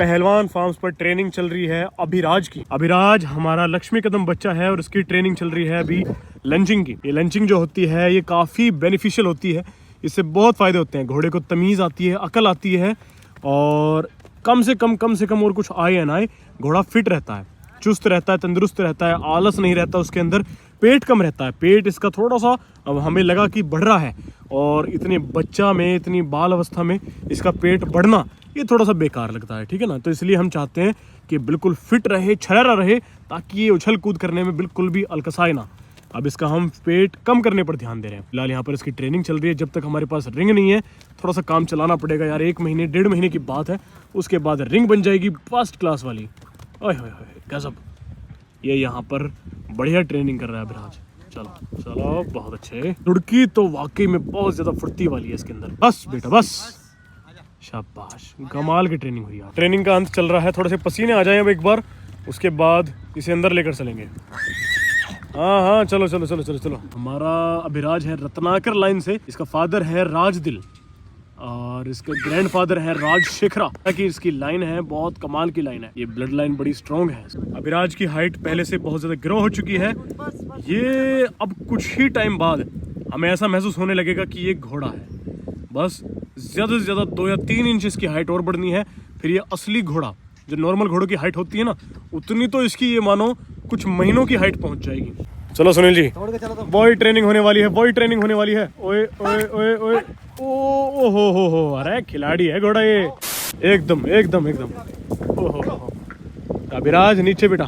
पहलवान फार्म्स पर ट्रेनिंग चल रही है अभिराज की। अभिराज हमारा लक्ष्मी कदम बच्चा है और इसकी ट्रेनिंग चल रही है अभी लंचिंग की। ये लंचिंग जो होती है ये काफ़ी बेनिफिशियल होती है, इससे बहुत फ़ायदे होते हैं। घोड़े को तमीज़ आती है, अकल आती है और कम से कम और कुछ आए या ना आए, घोड़ा फिट रहता है, चुस्त रहता है, तंदुरुस्त रहता है, आलस नहीं रहता उसके अंदर, पेट कम रहता है। पेट इसका थोड़ा सा अब हमें लगा कि बढ़ रहा है और इतने बच्चा में, इतनी बाल अवस्था में इसका पेट बढ़ना ये थोड़ा सा बेकार लगता है, ठीक है ना। तो इसलिए हम चाहते हैं कि बिल्कुल फिट रहे, छलरा रहे, ताकि ये उछल कूद करने में बिल्कुल भी अलकसाए ना। अब इसका हम पेट कम करने पर ध्यान दे रहे हैं। फिलहाल यहाँ पर इसकी ट्रेनिंग चल रही है। जब तक हमारे पास रिंग नहीं है थोड़ा सा काम चलाना पड़ेगा यार। 1 महीने 1.5 महीने की बात है, उसके बाद रिंग बन जाएगी फर्स्ट क्लास वाली। ओए होए होए गजब। ये यहाँ पर बढ़िया ट्रेनिंग कर रहा है अभिराज। चलो चलो बहुत अच्छे। लुड़की तो वाकई में बहुत ज़्यादा फुर्ती वाली है इसके अंदर। बस बेटा बस, शाबाश, कमाल की ट्रेनिंग हुई है। ट्रेनिंग का अंत चल रहा है, थोड़े से पसीने आ जाए अब एक बार, उसके बाद इसे अंदर लेकर चलेंगे। हाँ चलो चलो चलो चलो चलो। हमारा अभिराज है रत्नाकर लाइन से, इसका फादर है राजदिल और इसका ग्रैंडफादर है राजशेखरा। कि इसकी लाइन है बहुत कमाल की लाइन है, ये ब्लड लाइन बड़ी स्ट्रॉन्ग है। अभिराज की हाइट पहले से बहुत ज़्यादा ग्रो हो चुकी है। ये अब कुछ ही टाइम बाद हमें ऐसा महसूस होने लगेगा कि ये घोड़ा है। बस ज़्यादा से ज़्यादा 2 या 3 इंच इसकी हाइट और बढ़नी है, फिर ये असली घोड़ा, जो नॉर्मल घोड़ों की हाइट होती है ना, उतनी तो इसकी ये मानो कुछ महीनों की हाइट पहुंच जाएगी। चलो सुनील जी, बॉय ट्रेनिंग होने वाली है, बॉय ट्रेनिंग होने वाली है। ओए ओए ओए ओए ओ हो, अरे खिलाड़ी है घोड़ा ये, एकदम एकदम एकदम। ओहो अभिराज नीचे बेटा,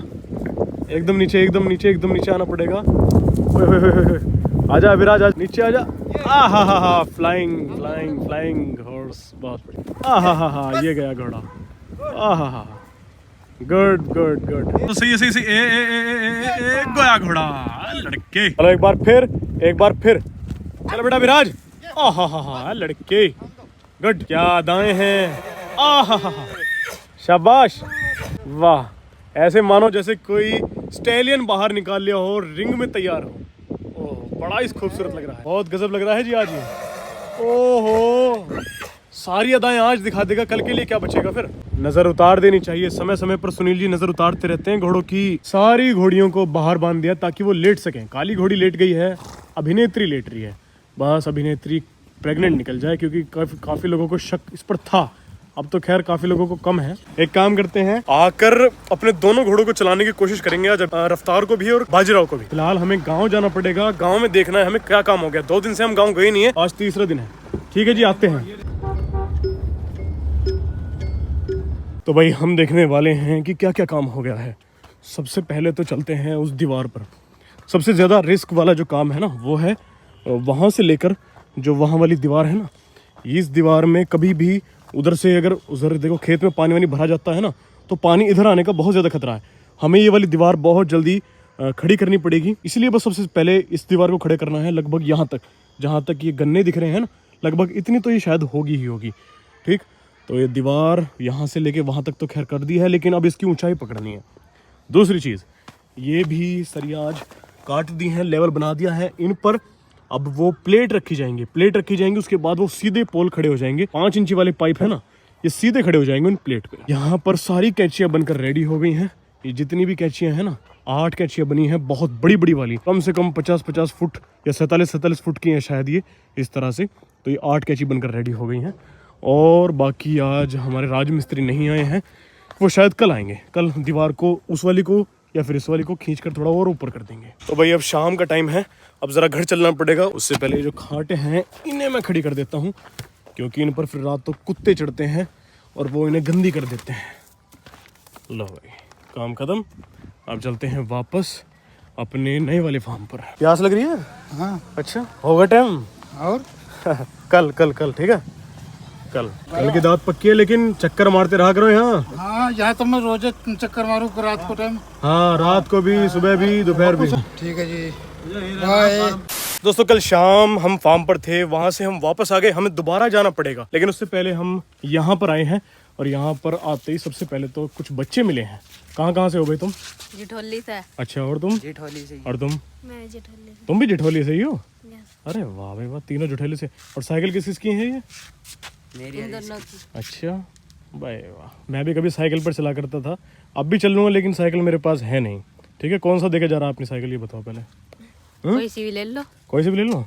एकदम नीचे एकदम नीचे एकदम नीचे आना पड़ेगा। ओए आजा अभिराज, आज नीचे आजा। हा फ्लाइंग फ्लाइंग फ्लाइंग हॉर्स, बहुत बढ़िया। हा ये गया घोड़ा। हा गुड गुड गुड। तो सही ए गया घोड़ा लड़के। चलो एक बार फिर चलो बेटा विराज। हा लड़के गुड, क्या अदाएं हैं। शाबाश, वाह, ऐसे मानो जैसे कोई स्टैलियन बाहर निकाल लिया हो, रिंग में तैयार हो। ओह बड़ा ही खूबसूरत लग रहा है, बहुत गजब लग रहा है जी आज ये। ओहो सारी अदाएं आज दिखा देगा, कल के लिए क्या बचेगा फिर। नजर उतार देनी चाहिए समय समय पर, सुनील जी नजर उतारते रहते हैं घोड़ों की। सारी घोड़ियों को बाहर बांध दिया ताकि वो लेट सकें। काली घोड़ी लेट गई है, अभिनेत्री लेट रही है। बस अभिनेत्री प्रेग्नेंट निकल जाए, क्योंकि काफी लोगों को शक इस पर था, अब तो खैर काफी लोगों को कम है। एक काम करते हैं, आकर अपने दोनों घोड़ों को चलाने की कोशिश करेंगे आज, रफ्तार को भी और बाजीराव को भी। फिलहाल हमें गाँव जाना पड़ेगा, गाँव में देखना है हमें क्या काम हो गया। 2 दिन से हम गाँव गए नहीं है, आज तीसरा दिन है। ठीक है जी, आते हैं। तो भाई हम देखने वाले हैं कि क्या क्या काम हो गया है। सबसे पहले तो चलते हैं उस दीवार पर। सबसे ज़्यादा रिस्क वाला जो काम है ना, वो है वहाँ से लेकर जो वहाँ वाली दीवार है ना, इस दीवार में कभी भी उधर से अगर उधर देखो खेत में पानी वानी भरा जाता है ना, तो पानी इधर आने का बहुत ज़्यादा खतरा है। हमें ये वाली दीवार बहुत जल्दी खड़ी करनी पड़ेगी, इसलिए बस सबसे पहले इस दीवार को खड़े करना है। लगभग यहाँ तक, जहाँ तक ये गन्ने दिख रहे हैं ना, लगभग इतनी तो ये शायद होगी ही होगी। ठीक, तो ये दीवार यहाँ से लेके वहाँ तक तो खैर कर दी है, लेकिन अब इसकी ऊंचाई पकड़नी है। दूसरी चीज़, ये भी सरिया आज काट दी हैं, लेवल बना दिया है इन पर। अब वो प्लेट रखी जाएंगी, उसके बाद वो सीधे पोल खड़े हो जाएंगे। 5 इंची वाले पाइप है ना, ये सीधे खड़े हो जाएंगे उन प्लेट पे। यहाँ पर सारी कैंचियाँ बनकर रेडी हो गई हैं। ये जितनी भी कैंचियाँ हैं ना, 8 कैंचियाँ बनी हैं, बहुत बड़ी बड़ी वाली, कम से कम 50-50 फुट या 47-47 फुट की हैं शायद ये, इस तरह से। तो ये 8 कैंची बनकर रेडी हो गई हैं। और बाकी आज हमारे राजमिस्त्री नहीं आए हैं, वो शायद कल आएंगे। कल दीवार को, उस वाली को या फिर इस वाली को खींचकर थोड़ा और ऊपर कर देंगे। तो भाई अब शाम का टाइम है, अब ज़रा घर चलना पड़ेगा। उससे पहले जो खाटे हैं इन्हें मैं खड़ी कर देता हूँ, क्योंकि इन पर फिर रात तो कुत्ते चढ़ते हैं और वो इन्हें गंदी कर देते हैं। लो भाई काम खत्म, अब चलते हैं वापस अपने नए वाले फार्म पर। प्यास लग रही है? हाँ। अच्छा होगा टाइम और कल ठीक है। कल की दावत पक्की है, लेकिन चक्कर मारते रहा करो यहाँ। हाँ, यहाँ तो मैं रोज चक्कर मारूँ रात को टाइम। हाँ, रात को भी, सुबह भी, दोपहर भी। ठीक है जी, बाय। दोस्तों कल शाम हम फार्म पर थे, वहाँ से हम वापस आ गए। हमें दोबारा जाना पड़ेगा, लेकिन उससे पहले हम यहाँ पर आए हैं। और यहाँ पर आते ही सबसे पहले तो कुछ बच्चे मिले हैं। कहाँ से हो भाई तुम? जिठौली से। अच्छा, और तुम? जिठौली से। और तुम? मैं जिठौली से। तुम भी जिठौली से ही हो? यस। अरे वाह भाई वाह, तीनों जिठौली से। और साइकिल किस किसकी है ये? इन दोनों की। अच्छा, भाई वाह, मैं भी कभी साइकिल पर चला करता था, अब भी चल लूँगा, लेकिन साइकिल मेरे पास है नहीं। ठीक है, कौन सा देके जा रहा है अपनी साइकिल, ये बताओ पहले। कोई सी भी ले लो। कोई सी भी ले लो।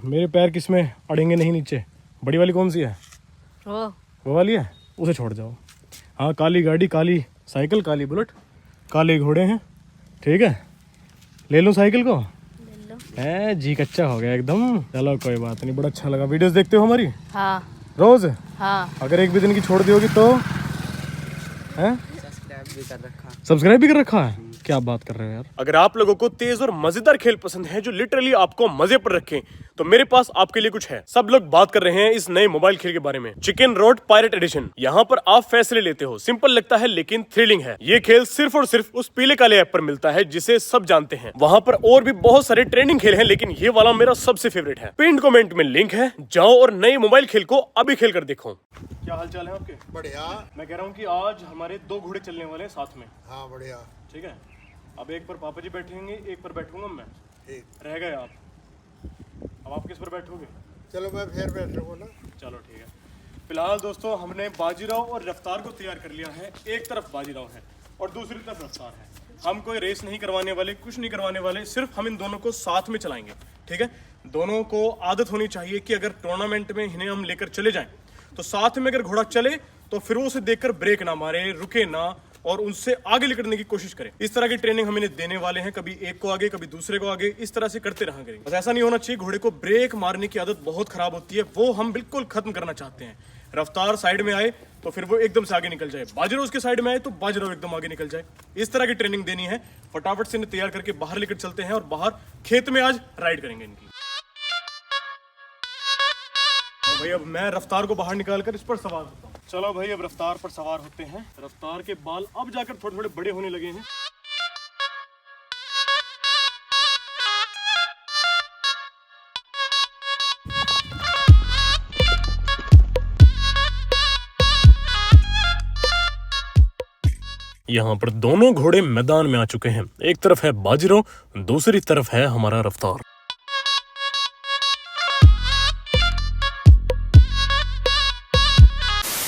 मेरे पैर किस में अड़ेंगे नहीं नीचे। बड़ी वाली कौन सी है? वो वाली है, उसे छोड़ जाओ। हाँ, काली गाड़ी, काली साइकिल, काली बुलेट, काले घोड़े हैं। ठीक है, ले लूँ साइकिल को? ले लो। है जी, कच्चा हो गया एकदम। चलो कोई बात नहीं, बड़ा अच्छा लगा। वीडियोस देखते हो हमारी हाँ रोज? हाँ। अगर एक भी दिन की छोड़ दी होगी तो? हैं? सब्सक्राइब भी कर रखा है? क्या बात कर रहे हो यार। अगर आप लोगों को तेज और मजेदार खेल पसंद है जो लिटरली आपको मजे पर रखें, तो मेरे पास आपके लिए कुछ है। सब लोग बात कर रहे हैं इस नए मोबाइल खेल के बारे में, चिकन रोड पायरेट एडिशन। यहाँ पर आप फैसले लेते हो। सिंपल लगता है लेकिन थ्रिलिंग है। ये खेल सिर्फ और सिर्फ उस पीले काले ऐप पर मिलता है जिसे सब जानते हैं। वहाँ पर और भी बहुत सारे ट्रेंडिंग खेल हैं, लेकिन ये वाला मेरा सबसे फेवरेट है। पिन कमेंट में लिंक है, जाओ और नए मोबाइल खेल को अभी खेल कर देखो। क्या हाल चाल है आपके? बढ़िया। मैं कह रहा हूँ कि आज हमारे 2 घोड़े चलने वाले हैं साथ में। हाँ बढ़िया। ठीक है, अब एक पर पापा जी बैठेंगे, एक पर बैठूंगा मैं। ठीक। रह गए आप। अब आप किस पर बैठोगे? चलो मैं फिर बैठ रहा हूँ ना। चलो ठीक है। फिलहाल दोस्तों, हमने बाजीराव और रफ्तार को तैयार कर लिया है। एक तरफ बाजीराव है और दूसरी तरफ रफ्तार है। हम कोई रेस नहीं करवाने वाले, कुछ नहीं करवाने वाले, सिर्फ हम इन दोनों को साथ में चलाएंगे। ठीक है, दोनों को आदत होनी चाहिए कि अगर टूर्नामेंट में इन्हें हम लेकर चले जाएं तो साथ में अगर घोड़ा चले तो फिर वो उसे देखकर ब्रेक ना मारे, रुके ना और उनसे आगे निकलने की कोशिश करें। इस तरह की ट्रेनिंग हम इन्हें देने वाले हैं, कभी एक को आगे कभी दूसरे को आगे, इस तरह से करते रहा करेंगे। बस ऐसा नहीं होना चाहिए। घोड़े को ब्रेक मारने की आदत बहुत खराब होती है, वो हम बिल्कुल खत्म करना चाहते हैं। रफ्तार साइड में आए तो फिर वो एकदम से आगे निकल जाए, बाजीराव उसके साइड में आए तो बाजीराव एकदम आगे निकल जाए। इस तरह की ट्रेनिंग देनी है। फटाफट से इन्हें तैयार करके बाहर लेकर चलते हैं और बाहर खेत में आज राइड करेंगे इनकी। भाई अब मैं रफ्तार को बाहर निकाल कर इस पर सवार होता हूँ। चलो भाई, अब रफ्तार पर सवार होते हैं। रफ्तार के बाल अब जाकर थोड़े थोड़े बड़े होने लगे हैं। यहाँ पर दोनों घोड़े मैदान में आ चुके हैं। एक तरफ है बाजीराव, दूसरी तरफ है हमारा रफ्तार।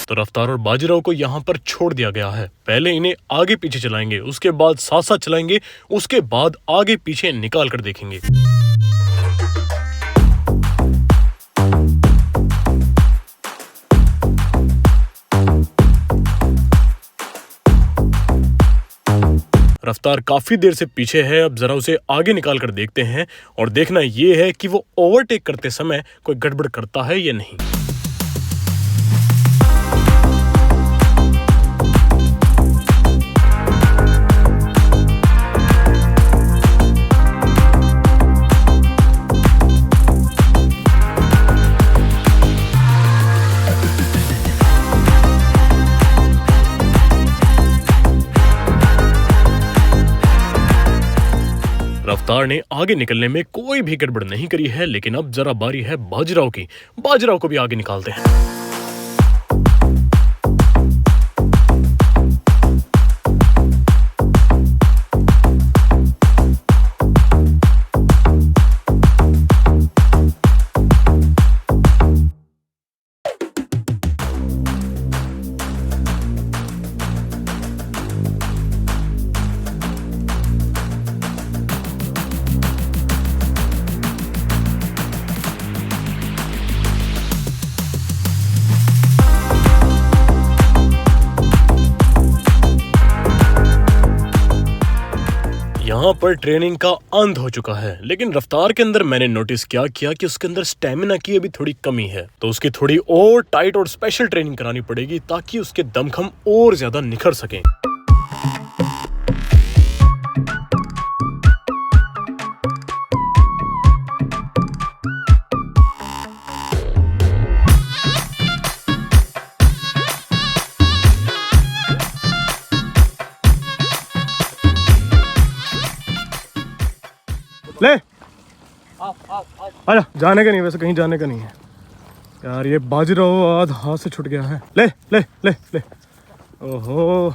तो रफ्तार और बाजीराव को यहाँ पर छोड़ दिया गया है। पहले इन्हें आगे पीछे चलाएंगे, उसके बाद साथ साथ चलाएंगे, उसके बाद आगे पीछे निकाल कर देखेंगे। रफ्तार काफी देर से पीछे है, अब जरा उसे आगे निकाल कर देखते हैं और देखना यह है कि वो ओवरटेक करते समय कोई गड़बड़ करता है या नहीं। रफ्तार ने आगे निकलने में कोई भी गड़बड़ नहीं करी है, लेकिन अब जरा बारी है बाजीराव की। बाजीराव को भी आगे निकालते हैं। यहाँ पर ट्रेनिंग का अंत हो चुका है, लेकिन रफ्तार के अंदर मैंने नोटिस किया कि उसके अंदर स्टेमिना की अभी थोड़ी कमी है, तो उसकी थोड़ी और टाइट और स्पेशल ट्रेनिंग करानी पड़ेगी ताकि उसके दमखम और ज्यादा निखर सकें। ले आजा, जाने का नहीं, वैसे कहीं जाने का नहीं है यार। ये बाजीराव आज हाथ से छूट गया है। ले ले ले ले, ओहो,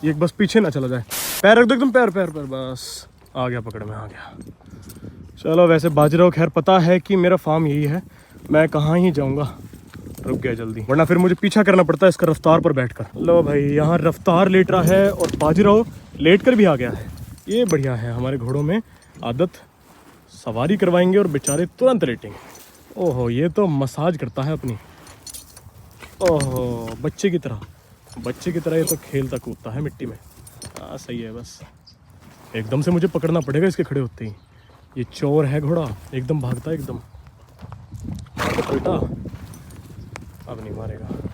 ये बस पीछे ना चला जाए। पैर रख दो एकदम, पैर पैर पैर, बस आ गया, पकड़ में आ गया। चलो, वैसे बाजीराव खैर पता है कि मेरा फार्म यही है, मैं कहाँ ही जाऊँगा, रुक गया जल्दी, वरना फिर मुझे पीछा करना पड़ता है इसका रफ्तार पर बैठकर। लो भाई यहाँ रफ्तार लेट रहा है और बाजीराव लेट कर भी आ गया है। ये बढ़िया है, हमारे घोड़ों में आदत, सवारी करवाएंगे और बेचारे तुरंत लेटेंगे। ओहो ये तो मसाज करता है अपनी, ओहो बच्चे की तरह ये तो खेलता कूदता है मिट्टी में। हाँ सही है, बस एकदम से मुझे पकड़ना पड़ेगा इसके खड़े होते ही। ये चोर है घोड़ा, एकदम भागता है एकदम। बेटा अब नहीं मारेगा।